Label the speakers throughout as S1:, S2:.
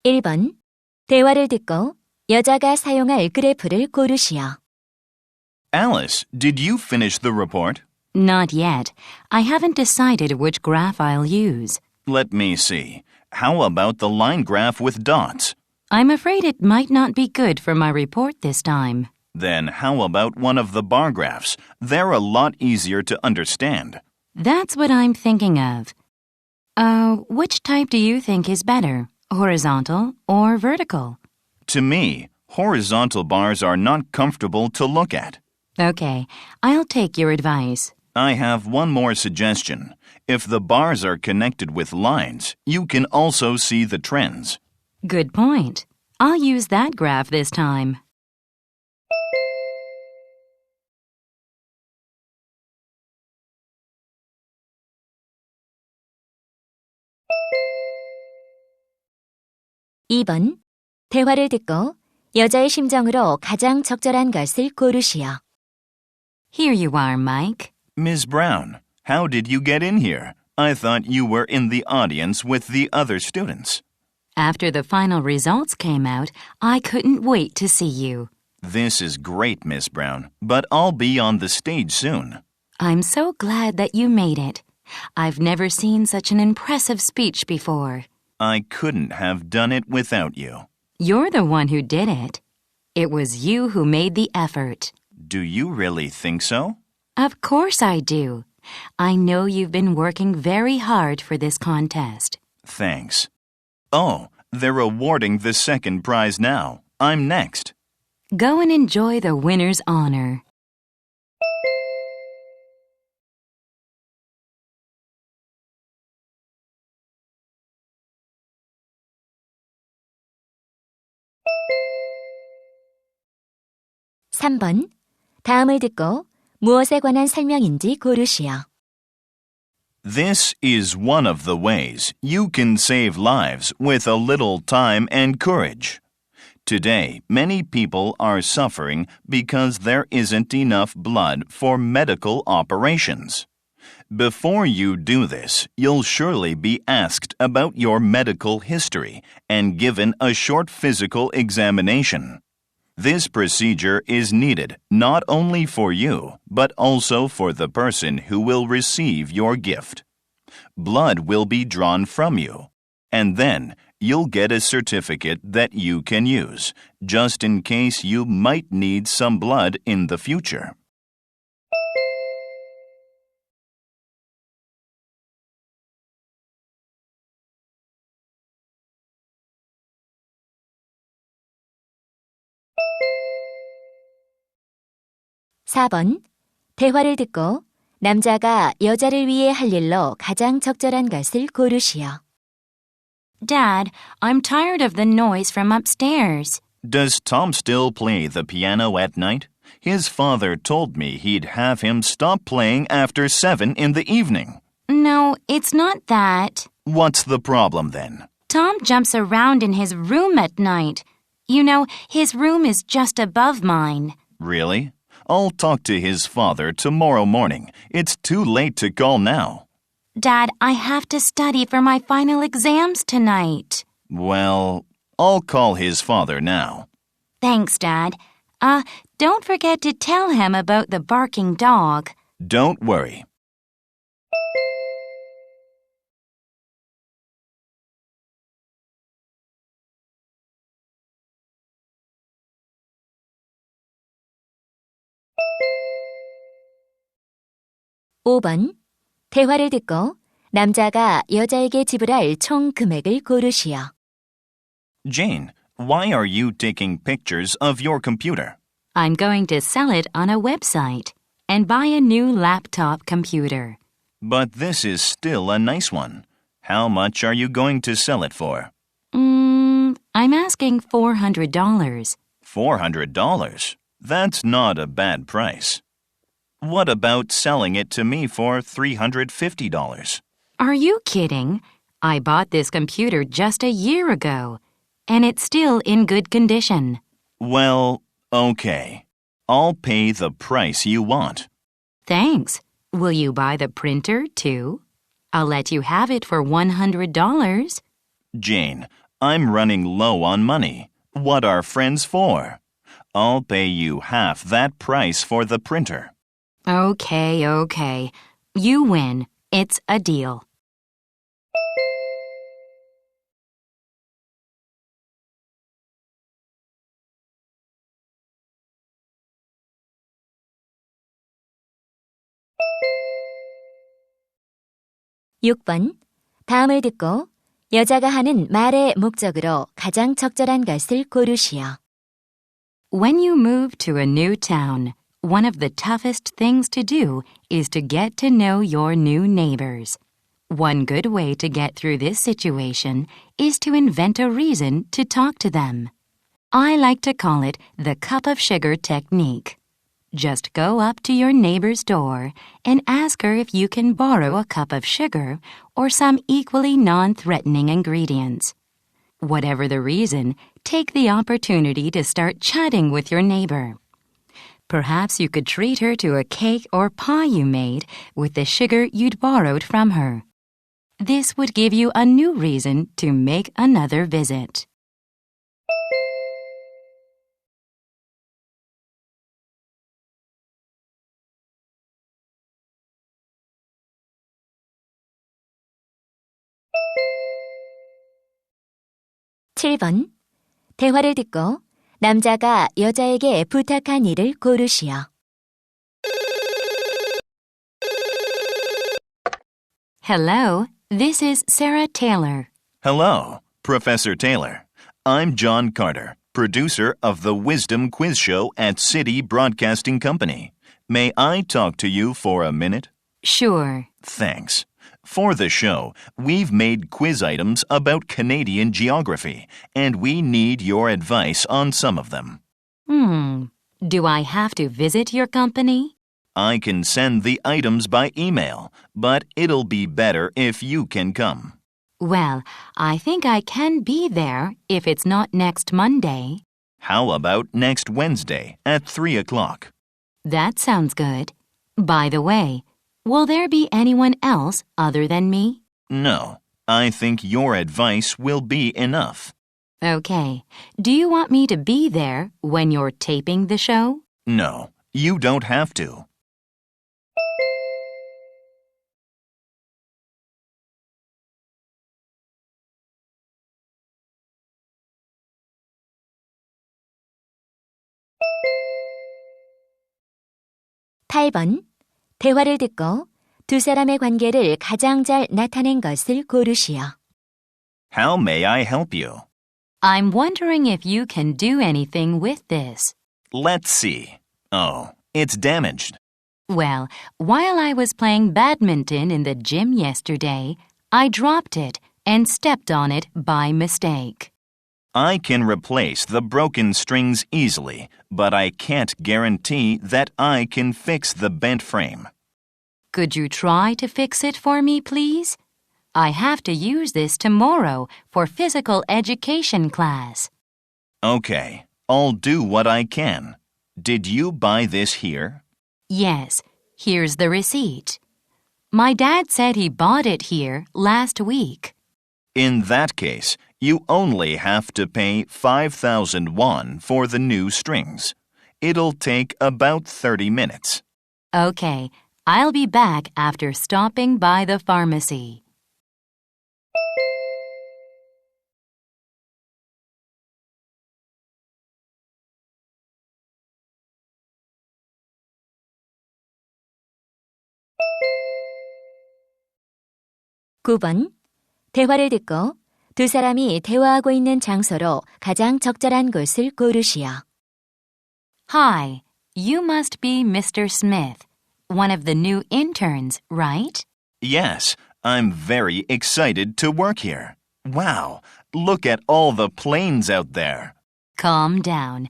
S1: 1번. 대화를 듣고 여자가 사용할 그래프를 고르시오.
S2: Alice, did you finish the report?
S3: Not yet. I haven't decided which graph I'll use.
S2: Let me see. How about the line graph with dots?
S3: I'm afraid it might not be good for my report this time.
S2: Then how about one of the bar graphs? They're a lot easier to understand.
S3: That's what I'm thinking of. Which type do you think is better, horizontal or vertical?
S2: To me, horizontal bars are not comfortable to look at.
S3: Okay, I'll take your advice.
S2: I have one more suggestion. If the bars are connected with lines, you can also see the trends.
S3: Good point. I'll use that graph this time.
S1: (2번) 대화를 듣고 여자의 심정으로 가장 적절한 것을 고르시오.
S3: Here you are, Mike.
S2: Ms. Brown, how did you get in here? I thought you were in the audience with the other students.
S3: After the final results came out, I couldn't wait to see you.
S2: This is great, Miss Brown, but I'll be on the stage soon.
S3: I'm so glad that you made it. I've never seen such an impressive speech before.
S2: I couldn't have done it without you.
S3: You're the one who did it. It was you who made the effort.
S2: Do you really think so?
S3: Of course I do. I know you've been working very hard for this contest.
S2: Thanks. Oh, they're awarding the second prize now. I'm next.
S3: Go and enjoy the winner's honor.
S1: (3번) 다음을 듣고 무엇에 관한 설명인지 고르시오.
S2: This is one of the ways you can save lives with a little time and courage. Today, many people are suffering because there isn't enough blood for medical operations. Before you do this, you'll surely be asked about your medical history and given a short physical examination. This procedure is needed not only for you, but also for the person who will receive your gift. Blood will be drawn from you, and then you'll get a certificate that you can use, just in case you might need some blood in the future.
S1: (4번) 대화를 듣고 남자가 여자를 위해 할 일로 가장 적절한 것을 고르시오.
S3: Dad, I'm tired of the noise from upstairs.
S2: Does Tom still play the piano at night? His father told me he'd have him stop playing after 7 in the evening.
S3: No, it's not that.
S2: What's the problem then?
S3: Tom jumps around in his room at night. You know, his room is just above mine.
S2: Really? I'll talk to his father tomorrow morning. It's too late to call now.
S3: Dad, I have to study for my final exams tonight.
S2: Well, I'll call his father now.
S3: Thanks, Dad. Don't forget to tell him about the barking dog.
S2: Don't worry.
S1: (5번) 대화를 듣고 남자가 여자에게 지불할 총 금액을 고르시오.
S2: Jane, why are you taking pictures of your computer?
S3: I'm going to sell it on a website and buy a new laptop computer.
S2: But this is still a nice one. How much are you going to sell it for?
S3: I'm asking $400.
S2: $400? That's not a bad price. What about selling it to me for $350?
S3: Are you kidding? I bought this computer just a year ago, and it's still in good condition.
S2: Well, okay. I'll pay the price you want.
S3: Thanks. Will you buy the printer, too? I'll let you have it for $100.
S2: Jane, I'm running low on money. What are friends for? I'll pay you half that price for the printer.
S3: Okay. You win. It's a deal.
S1: 육 번 다음을 듣고 여자가 하는 말의 목적으로 가장 적절한 것을 고르시오.
S3: When you move to a new town, one of the toughest things to do is to get to know your new neighbors. One good way to get through this situation is to invent a reason to talk to them. I like to call it the cup of sugar technique. Just go up to your neighbor's door and ask her if you can borrow a cup of sugar or some equally non-threatening ingredients. Whatever the reason, take the opportunity to start chatting with your neighbor. Perhaps you could treat her to a cake or pie you made with the sugar you'd borrowed from her. This would give you a new reason to make another visit.
S1: 칠 번 대화를 듣고 남자가 여자에게 부탁한 일을 고르시오.
S3: Hello, this is Sarah Taylor.
S2: Hello, Professor Taylor. I'm John Carter, producer of the Wisdom Quiz Show at City Broadcasting Company. May I talk to you for a minute?
S3: Sure.
S2: Thanks. For the show, we've made quiz items about Canadian geography, and we need your advice on some of them.
S3: Do I have to visit your company?
S2: I can send the items by email, but it'll be better if you can come.
S3: Well, I think I can be there if it's not next Monday.
S2: How about next Wednesday at 3 o'clock?
S3: That sounds good. By the way, will there be anyone else other than me?
S2: No, I think your advice will be enough.
S3: Okay. Do you want me to be there when you're taping the show?
S2: No, you don't have to.
S1: 팔 번 대화를 듣고 두 사람의 관계를 가장 잘 나타낸 것을 고르시오.
S2: How may I help you?
S3: I'm wondering if you can do anything with this.
S2: Let's see. Oh, it's damaged.
S3: Well, while I was playing badminton in the gym yesterday, I dropped it and stepped on it by mistake.
S2: I can replace the broken strings easily, but I can't guarantee that I can fix the bent frame.
S3: Could you try to fix it for me, please? I have to use this tomorrow for physical education class.
S2: Okay, I'll do what I can. Did you buy this here?
S3: Yes, here's the receipt. My dad said he bought it here last week.
S2: In that case, you only have to pay 5,000 won for the new strings. It'll take about 30 minutes.
S3: Okay, I'll be back after stopping by the pharmacy.
S1: 구 번 대화를 듣고 두 사람이 대화하고 있는 장소로 가장 적절한 곳을 고르시오.
S3: Hi, you must be Mr. Smith, one of the new interns, right?
S2: Yes, I'm very excited to work here. Wow, look at all the planes out there.
S3: Calm down.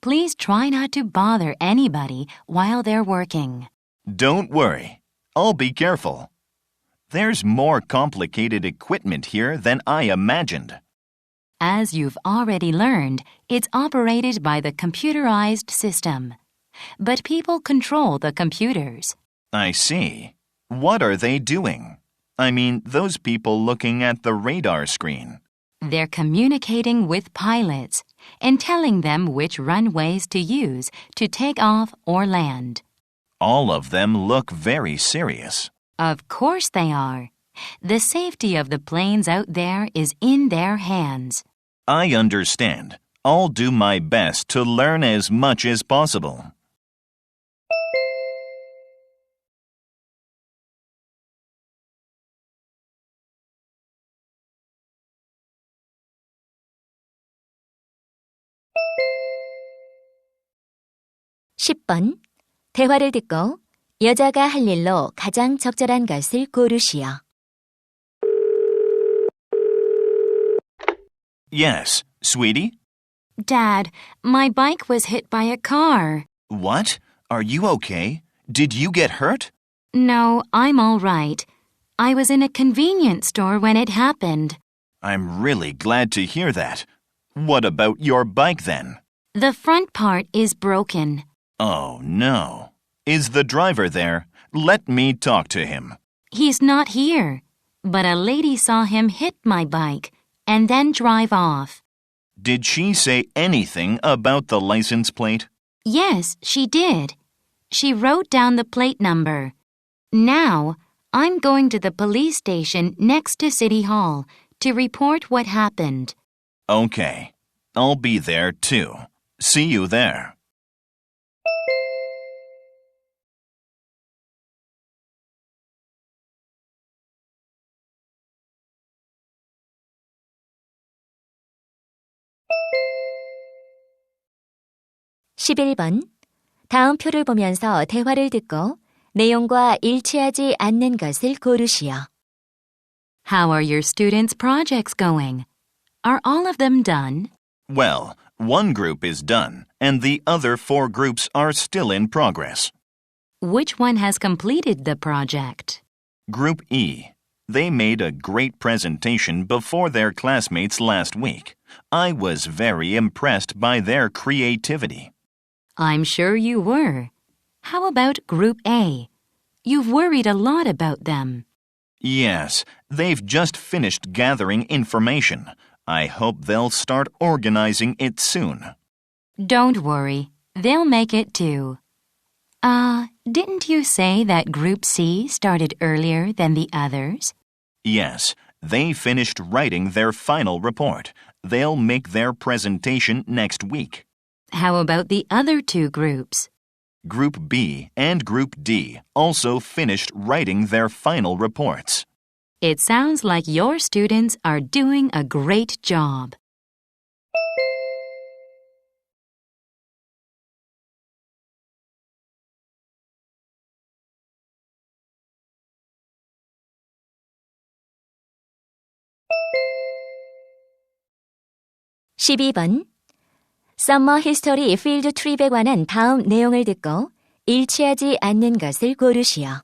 S3: Please try not to bother anybody while they're working.
S2: Don't worry, I'll be careful. There's more complicated equipment here than I imagined.
S3: As you've already learned, it's operated by the computerized system. But people control the computers.
S2: I see. What are they doing? I mean, those people looking at the radar screen.
S3: They're communicating with pilots and telling them which runways to use to take off or land.
S2: All of them look very serious.
S3: Of course they are. The safety of the planes out there is in their hands.
S2: I understand. I'll do my best to learn as much as possible.
S1: (10번) 대화를 듣고 여자가 할 일로 가장 적절한 것을 고르시오.
S2: Yes, sweetie?
S3: Dad, my bike was hit by a car.
S2: What? Are you okay? Did you get hurt?
S3: No, I'm all right. I was in a convenience store when it happened.
S2: I'm really glad to hear that. What about your bike then?
S3: The front part is broken.
S2: Oh, no. Is the driver there? Let me talk to him.
S3: He's not here, but a lady saw him hit my bike and then drive off.
S2: Did she say anything about the license plate?
S3: Yes, she did. She wrote down the plate number. Now, I'm going to the police station next to City Hall to report what happened.
S2: Okay. I'll be there too. See you there.
S1: (11번) 다음 표를 보면서 대화를 듣고 내용과 일치하지 않는 것을 고르시오.
S3: How are your students' projects going? Are all of them done?
S2: Well, one group is done, and the other 4 groups are still in progress.
S3: Which one has completed the project?
S2: Group E. They made a great presentation before their classmates last week. I was very impressed by their creativity.
S3: I'm sure you were. How about Group A? You've worried a lot about them.
S2: Yes, they've just finished gathering information. I hope they'll start organizing it soon.
S3: Don't worry. They'll make it too. Didn't you say that Group C started earlier than the others?
S2: Yes, they finished writing their final report. They'll make their presentation next week.
S3: How about the other 2 groups?
S2: Group B and Group D also finished writing their final reports.
S3: It sounds like your students are doing a great job.
S1: (12번) 서머 히스토리 필드 트립에 관한 다음 내용을 듣고 일치하지 않는 것을 고르시오.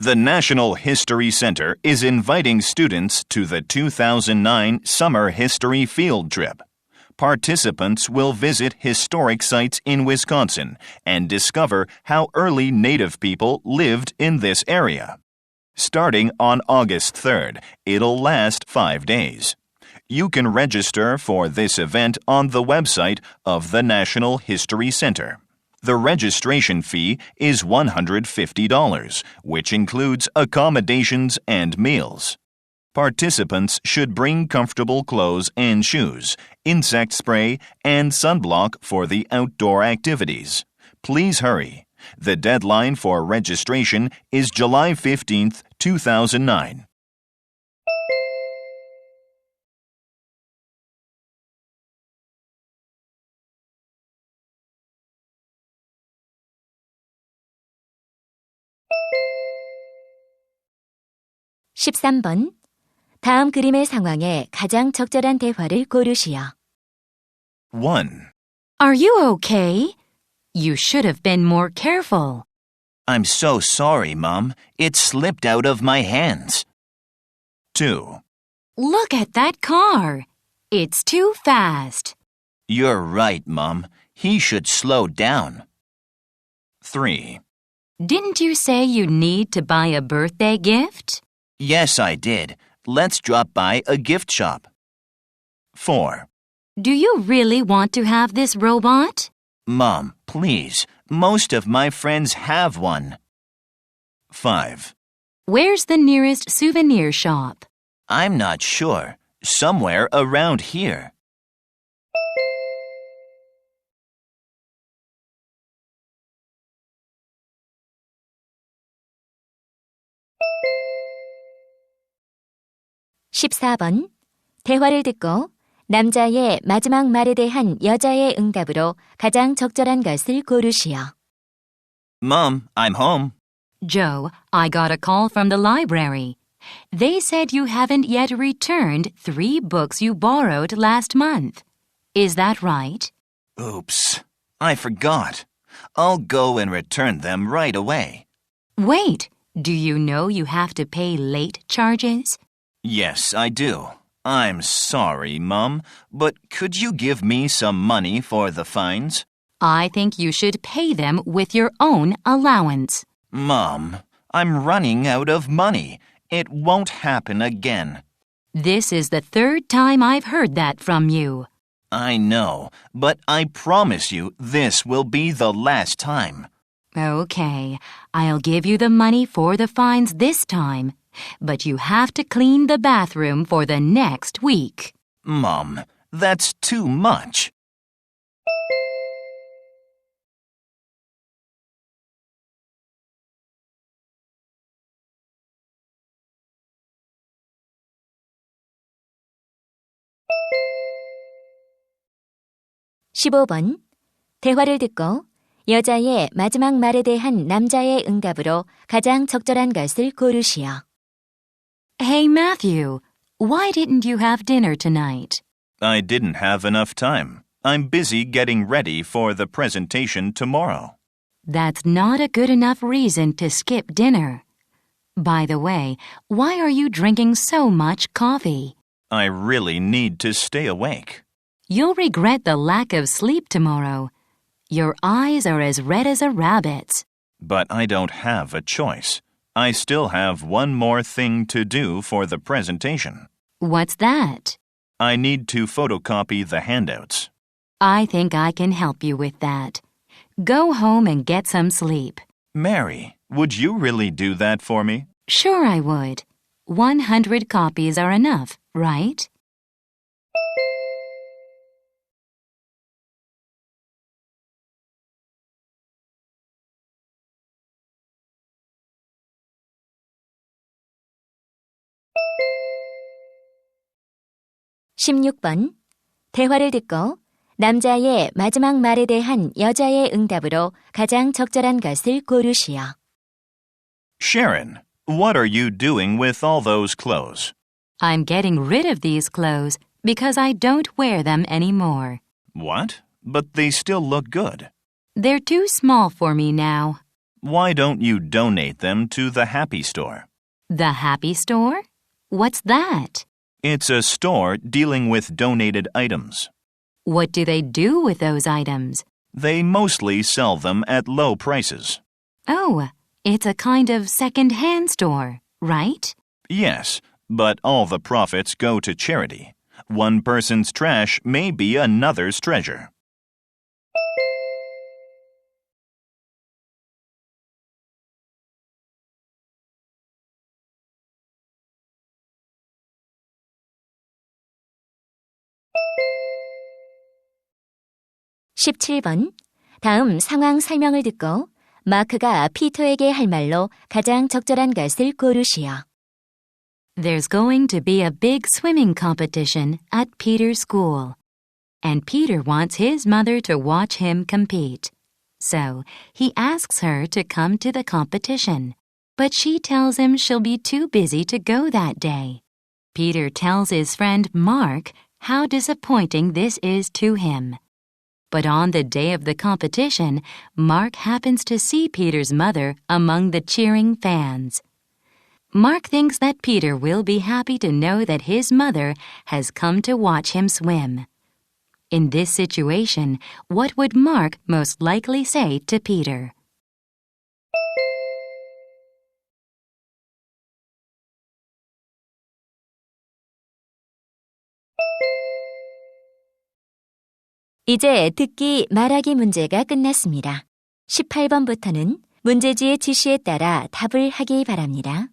S2: The National History Center is inviting students to the 2009 Summer History Field Trip. Participants will visit historic sites in Wisconsin and discover how early Native people lived in this area. Starting on August 3rd, it'll last 5 days. You can register for this event on the website of the National History Center. The registration fee is $150, which includes accommodations and meals. Participants should bring comfortable clothes and shoes, insect spray, and sunblock for the outdoor activities. Please hurry. The deadline for registration is July 15th, 2009.
S1: (13번) 다음 그림의 상황에 가장 적절한 대화를 고르시오.
S2: 1.
S3: Are you okay? You should have been more careful.
S2: I'm so sorry, Mom. It slipped out of my hands. 2.
S3: Look at that car. It's too fast.
S2: You're right, Mom. He should slow down. 3.
S3: Didn't you say you need to buy a birthday gift?
S2: Yes, I did. Let's drop by a gift shop. 4.
S3: Do you really want to have this robot?
S2: Mom, please. Most of my friends have one. 5.
S3: Where's the nearest souvenir shop?
S2: I'm not sure. Somewhere around here.
S1: (14번) 대화를 듣고 남자의 마지막 말에 대한 여자의 응답으로 가장 적절한 것을 고르시오.
S2: Mom, I'm home.
S3: Joe, I got a call from the library. They said you haven't yet returned 3 books you borrowed last month. Is that right?
S2: Oops. I forgot. I'll go and return them right away.
S3: Wait, do you know you have to pay late charges?
S2: Yes, I do. I'm sorry, Mom, but could you give me some money for the fines?
S3: I think you should pay them with your own allowance.
S2: Mom, I'm running out of money. It won't happen again.
S3: This is the 3rd time I've heard that from you.
S2: I know, but I promise you this will be the last time.
S3: Okay, I'll give you the money for the fines this time, but you have to clean the bathroom for the next week.
S2: Mom, that's too much.
S1: (15번) 대화를 듣고 여자의 마지막 말에 대한 남자의 응답으로 가장 적절한 것을 고르시오.
S3: Hey, Matthew, why didn't you have dinner tonight?
S2: I didn't have enough time. I'm busy getting ready for the presentation tomorrow.
S3: That's not a good enough reason to skip dinner. By the way, why are you drinking so much coffee?
S2: I really need to stay awake.
S3: You'll regret the lack of sleep tomorrow. Your eyes are as red as a rabbit's.
S2: But I don't have a choice. I still have one more thing to do for the presentation.
S3: What's that?
S2: I need to photocopy the handouts.
S3: I think I can help you with that. Go home and get some sleep.
S2: Mary, would you really do that for me?
S3: Sure I would. 100 copies are enough, right?
S1: (16번) 대화를 듣고 남자의 마지막 말에 대한 여자의 응답으로 가장 적절한 것을 고르시오.
S2: Sharon, what are you doing with all those clothes?
S3: I'm getting rid of these clothes because I don't wear them anymore.
S2: What? But they still look good.
S3: They're too small for me now.
S2: Why don't you donate them to the Happy Store?
S3: The Happy Store? What's that?
S2: It's a store dealing with donated items.
S3: What do they do with those items?
S2: They mostly sell them at low prices.
S3: Oh, it's a kind of second-hand store, right?
S2: Yes, but all the profits go to charity. One person's trash may be another's treasure.
S1: (17번) 다음 상황 설명을 듣고 마크가 피터에게 할 말로 가장 적절한 것을 고르시오.
S3: There's going to be a big swimming competition at Peter's school. And Peter wants his mother to watch him compete. So he asks her to come to the competition. But she tells him she'll be too busy to go that day. Peter tells his friend Mark how disappointing this is to him. But on the day of the competition, Mark happens to see Peter's mother among the cheering fans. Mark thinks that Peter will be happy to know that his mother has come to watch him swim. In this situation, what would Mark most likely say to Peter?
S1: 이제 듣기, 말하기 문제가 끝났습니다. 18번부터는 문제지의 지시에 따라 답을 하기 바랍니다.